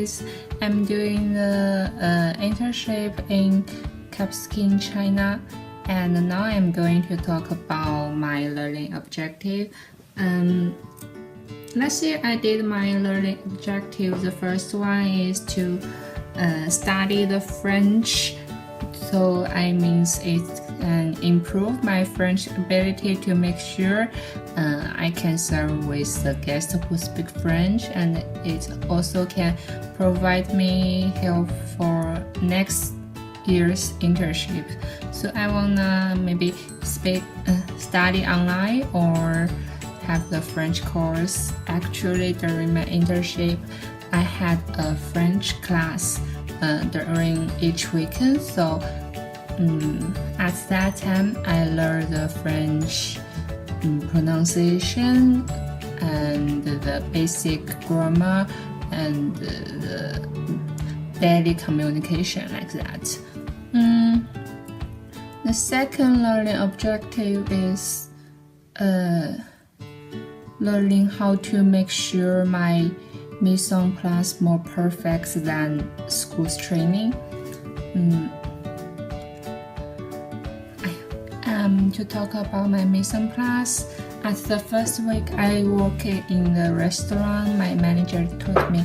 days, I'm doing the internship in Capskin, China, and now I'm going to talk about my learning objective. Last year I did my learning objective. The first one is to study the French. So I means it can improve my French ability to make sure I can serve with the guests who speak French, and it also can provide me help for next year's internship. So I wanna maybe study online or have the French course. Actually, during my internship, I had a French class during each weekend. So at that time, I learned the French pronunciation and the basic grammar and the daily communication like that. The second learning objective is learning how to make sure my mise en place more perfect than school's training. To talk about my mise en place, at the first week I worked in the restaurant, my manager taught me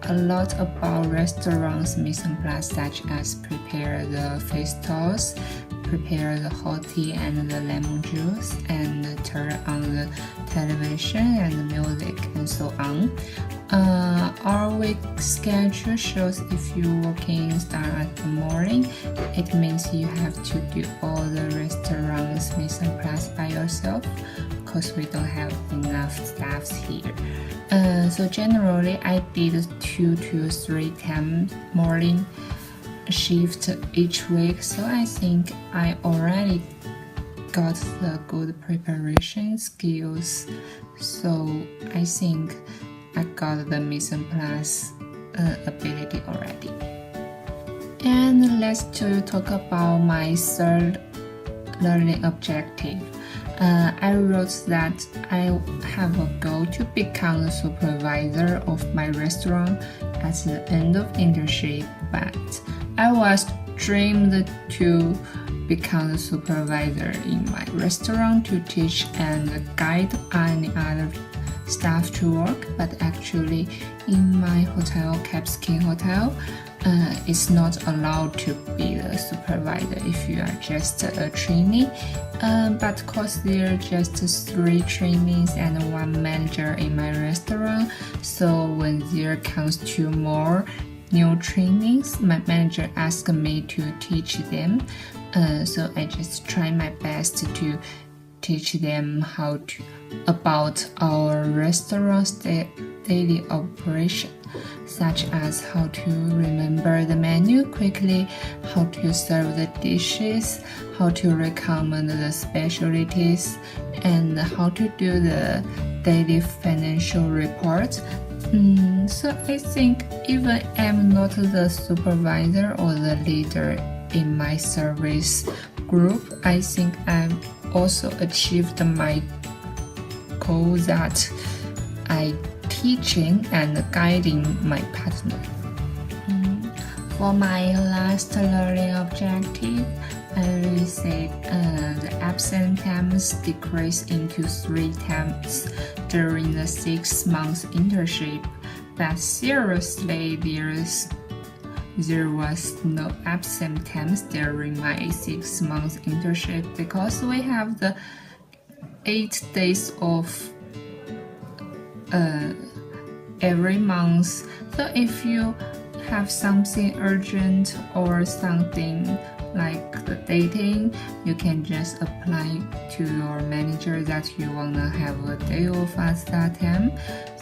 a lot about restaurants mise en place, such as prepare the fish toast, prepare the hot tea and the lemon juice, and turn on the television and the music, and so on. Our week schedule shows if you working start at the morning, it means you have to do all the restaurants mise en place by yourself, because we don't have enough staffs here. So generally, I did 2 to 3 times morning shift each week. So I think I already got the good preparation skills. So I think I got the mise en place ability already. And let's talk about my third learning objective. I wrote that I have a goal to become the supervisor of my restaurant at the end of internship, but I was dreamed to become the supervisor in my restaurant to teach and guide any other staff to work, but actually in my hotel, Capskin Hotel, it's not allowed to be the supervisor if you are just a trainee. But cause there are just 3 trainees and 1 manager in my restaurant, so when there comes 2 more new trainees, my manager asked me to teach them. So I just try my best to teach them about our restaurant's daily operation, such as how to remember the menu quickly, how to serve the dishes, how to recommend the specialties, and how to do the daily financial report. So I think even I'm not the supervisor or the leader in my service group, I think I've also achieved my goal that I teaching and guiding my partner. For my last learning objective, I really said the absent times decreased into 3 times during the 6 months internship, but seriously there was no absent times during my 6 months internship because we have the 8 days off every month. So if you have something urgent or something like the dating, you can just apply to your manager that you wanna have a day off at that time.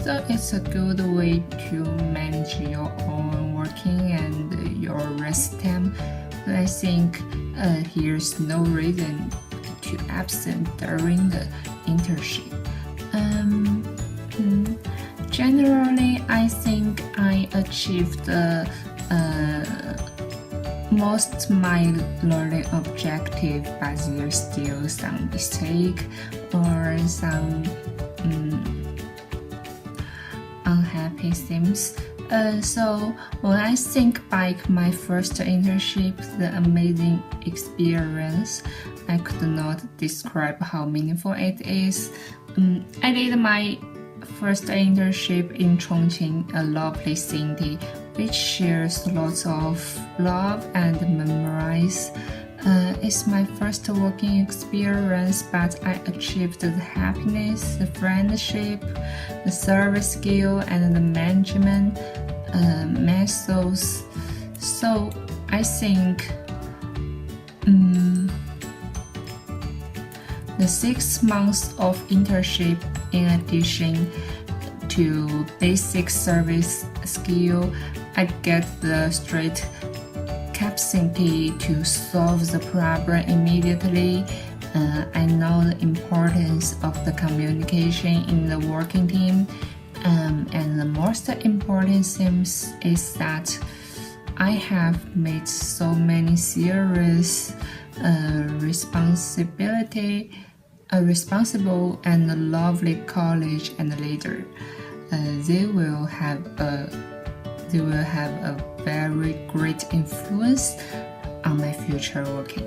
So it's a good way to manage your own working and your rest time. But I think here's no reason to absent during the internship. Generally, I think I achieved most my learning objective, but there's still some mistake or some unhappy things. So when I think back my first internship, the amazing experience, I could not describe how meaningful it is. I did my first internship in Chongqing, a lovely city which shares lots of love and memories. It's my first working experience, but I achieved the happiness, the friendship, the service skill, and the management methods. So I think the 6 months of internship, in addition to basic service skill, I get the straight capacity to solve the problem immediately. I know the importance of the communication in the working team, and the most important thing is that I have made so many serious responsible and lovely colleague and leader. They will have a very great influence on my future working.